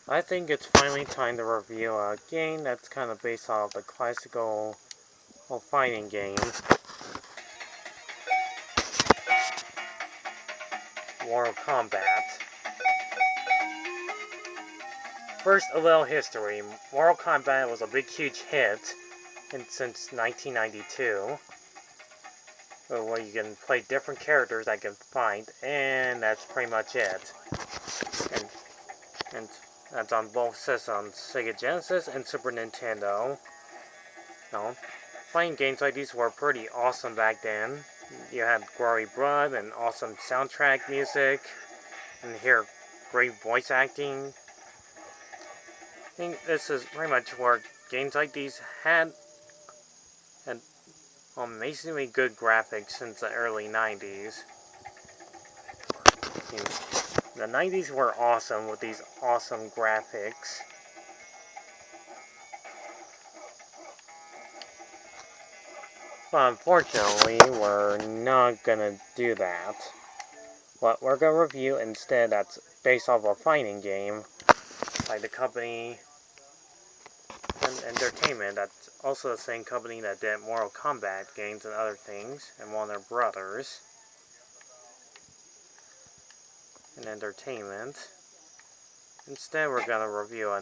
I think it's finally time to review a game that's kind of based off the classical fighting game, Mortal Kombat. First, a little history. Mortal Kombat was a big, huge hit since 1992, where you can play different characters I can find, and that's pretty much it. And, and that's on both systems, Sega Genesis and Super Nintendo. No, playing games like these were pretty awesome back then. You had gory blood and awesome soundtrack music, and hear great voice acting. I think this is pretty much where games like these had amazingly good graphics since the early 90s. The 90s were awesome with these awesome graphics. But unfortunately, we're not gonna do that. What we're gonna review instead, that's based off a fighting game by the company and Entertainment. That's also the same company that did Mortal Kombat games and other things, and Warner Brothers and Entertainment. Instead, we're gonna review a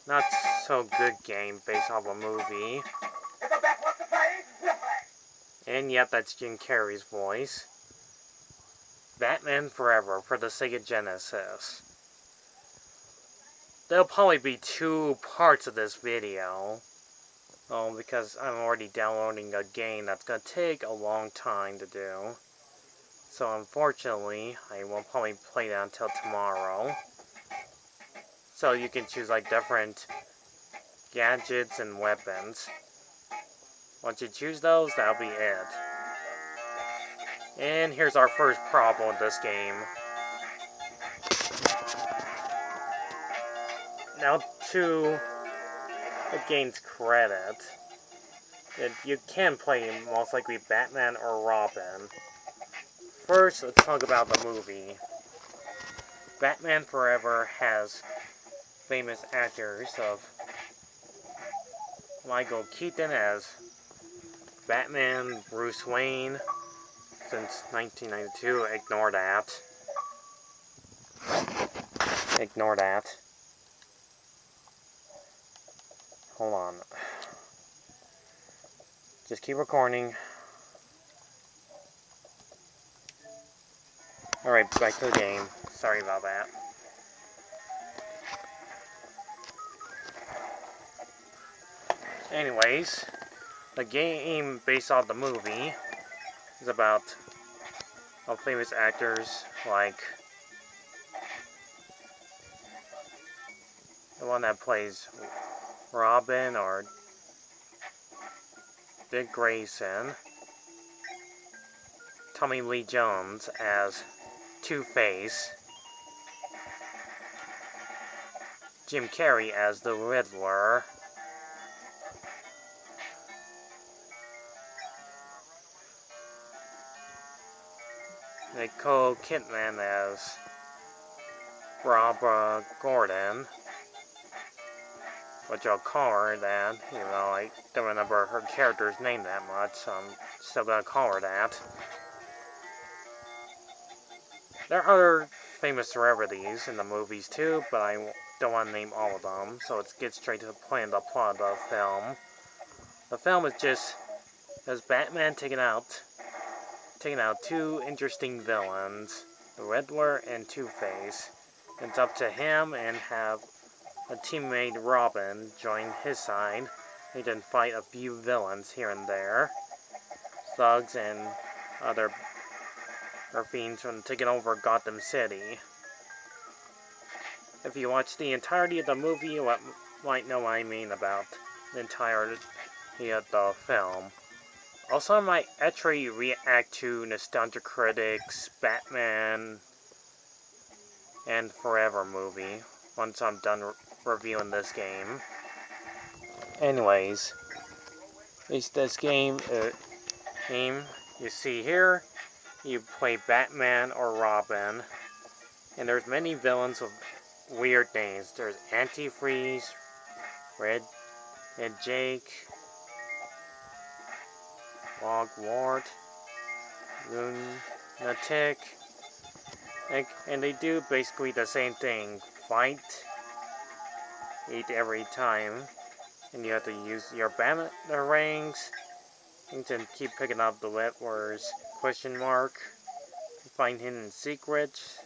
not so good game based off a movie. And yep, that's Jim Carrey's voice. Batman Forever for the Sega Genesis. There'll probably be two parts of this video. Because I'm already downloading a game that's gonna take a long time to do. So unfortunately, I won't probably play that until tomorrow. So you can choose like different gadgets and weapons. Once you choose those, that'll be it. And here's our first problem with this game. Now to the game's credit, you can play most likely Batman or Robin. First, let's talk about the movie. Batman Forever has famous actors of Michael Keaton as Batman, Bruce Wayne, since 1992. Ignore that. Ignore that. Hold on. Just keep recording. Alright, back to the game. Sorry about that. Anyways, the game based on the movie is about famous actors like the one that plays Robin or Dick Grayson, Tommy Lee Jones as Two-Face, Jim Carrey as the Riddler, Nicole Kidman as Barbara Gordon, which I'll call her that, even though I don't remember her character's name that much, so I'm still gonna call her that. There are other famous celebrities in the movies too, but I don't want to name all of them, so let's get straight to the point of the plot of the film. The film is just as Batman taking out two interesting villains, the Riddler and Two-Face. It's up to him and have a teammate Robin join his side. They can fight a few villains here and there, thugs and other fiends from taking over Gotham City. If you watch the entirety of the movie, you might know what I mean about the entirety of the film. Also, I might actually react to Nostalgia Critic's Batman and Forever movie once I'm done reviewing this game. Anyways, at least this game, you see here, you play Batman or Robin, and there's many villains weird names. There's Antifreeze, Red Jake, Logwart, Lunatic, and they do basically the same thing. Fight, eat every time, and you have to use your batarangs, and to keep picking up the letters question mark, find hidden secrets,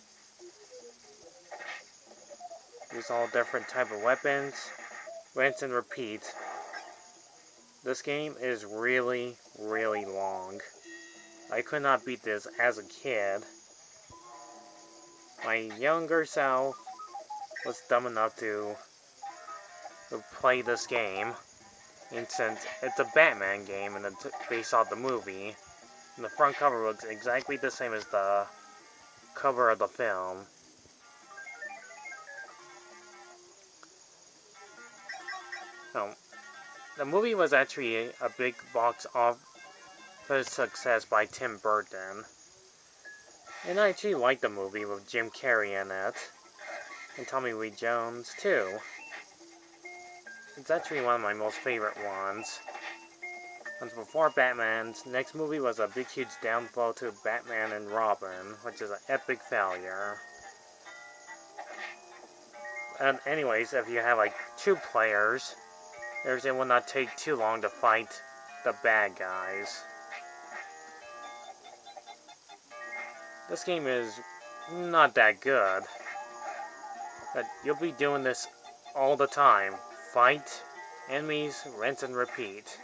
use all different type of weapons, rinse and repeat. This game is really, really long. I could not beat this as a kid. My younger self was dumb enough to play this game, and since it's a Batman game and it's based off the movie, and the front cover looks exactly the same as the cover of the film. No, the movie was actually a big box office success by Tim Burton. And I actually liked the movie with Jim Carrey in it. And Tommy Lee Jones, too. It's actually one of my most favorite ones. Once before Batman's next movie was a big huge downfall to Batman and Robin, which is an epic failure. And anyways, if you have like 2 players, it will not take too long to fight the bad guys. This game is not that good, but you'll be doing this all the time. Fight enemies, rinse and repeat.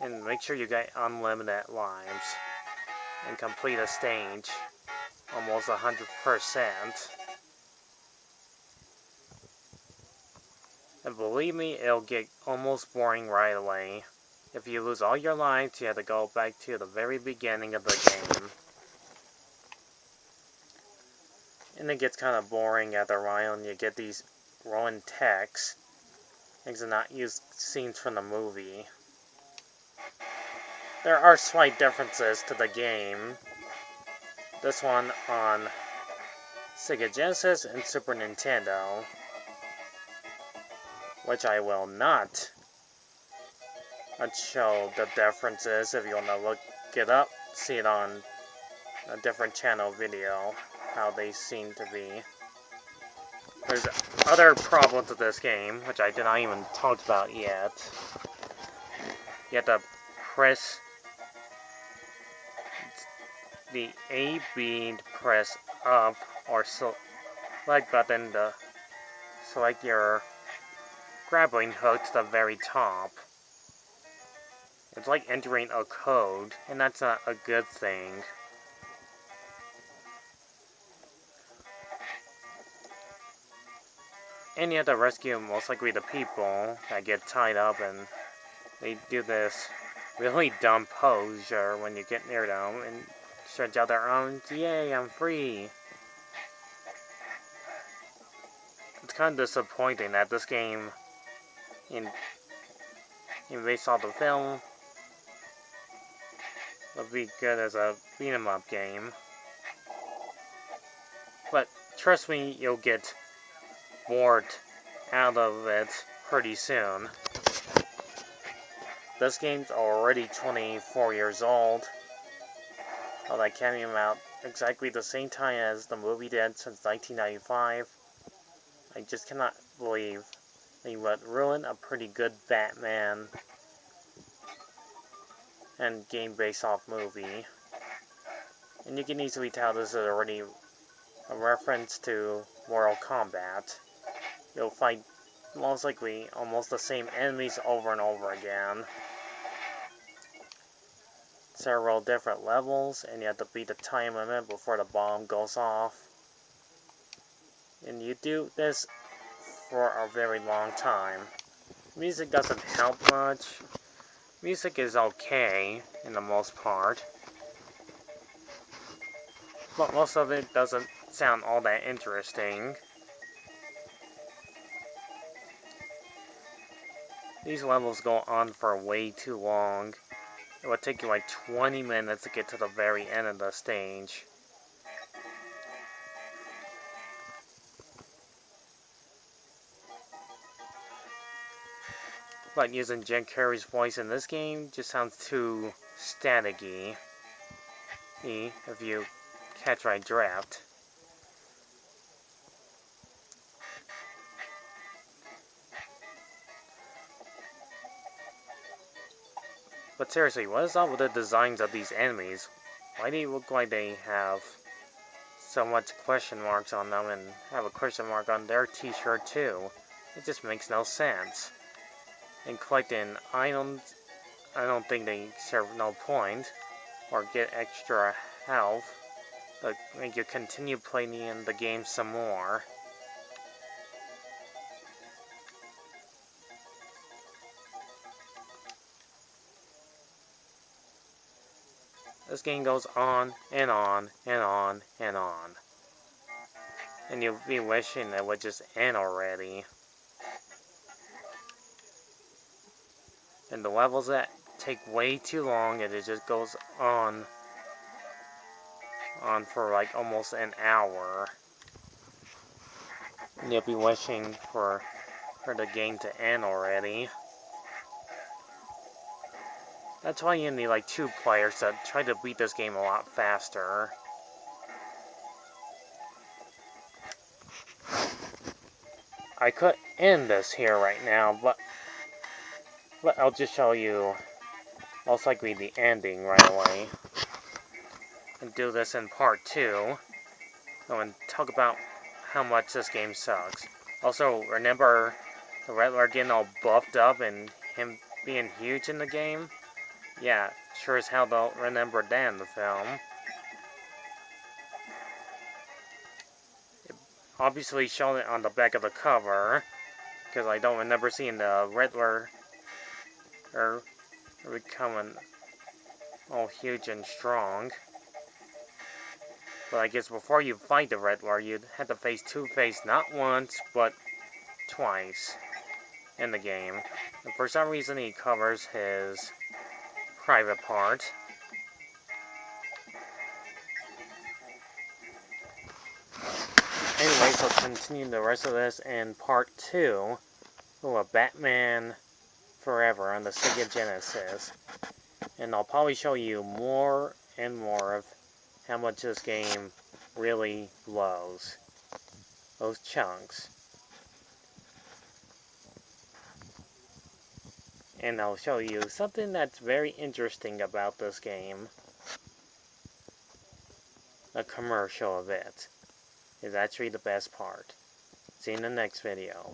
And make sure you get unlimited lives. And complete a stage almost 100%. And believe me, it'll get almost boring right away. If you lose all your lives, you have to go back to the very beginning of the game. And it gets kind of boring after a while, and you get these rolling texts. Things are not used scenes from the movie. There are slight differences to the game. This one on Sega Genesis and Super Nintendo, which I will not show the differences. If you want to look it up, see it on a different channel video, how they seem to be. There's other problems with this game, which I did not even talk about yet. You have to press the A B to press up, or select button to select your grappling hook to the very top. It's like entering a code, and that's not a good thing. And you have to rescue most likely the people that get tied up, and they do this really dumb pose when you get near them and stretch out their arms. Yay, I'm free! It's kind of disappointing that this game, based off the film, would be good as a beat-em-up game. But trust me, you'll get bored out of it pretty soon. This game's already 24 years old. Well, that came out exactly the same time as the movie did, since 1995. I just cannot believe they would ruin a pretty good Batman and game based off movie. And you can easily tell this is already a reference to Mortal Kombat. You'll fight most likely almost the same enemies over and over again. Several different levels, and you have to beat the time limit before the bomb goes off. And you do this for a very long time. Music doesn't help much. Music is okay, in the most part. But most of it doesn't sound all that interesting. These levels go on for way too long. It would take you like 20 minutes to get to the very end of the stage. But using Jim Carrey's voice in this game just sounds too staticky. If you catch my drift. But seriously, what is up with the designs of these enemies? Why do they look like they have so much question marks on them and have a question mark on their t-shirt too? It just makes no sense. And collecting items, I don't think they serve no point, or get extra health, but make you continue playing the game some more. This game goes on and on and on and on. And you'll be wishing it would just end already. And the levels that take way too long, and it just goes on for like almost an hour. And you'll be wishing for the game to end already. That's why you need like 2 players to try to beat this game a lot faster. I could end this here right now, but I'll just show you most likely the ending right away. And do this in part 2. And talk about how much this game sucks. Also, remember the Riddler getting all buffed up and him being huge in the game? Yeah, sure as hell don't remember that in the film. It obviously shown it on the back of the cover, because I don't remember seeing the Riddler becoming all huge and strong. But I guess before you fight the Riddler, you'd have to face Two-Face not once, but twice in the game. And for some reason he covers his private part. Anyway, so continue the rest of this in part 2 of Batman Forever on the Sega Genesis. And I'll probably show you more and more of how much this game really blows. Those chunks. And I'll show you something that's very interesting about this game. A commercial of it is actually the best part. See you in the next video.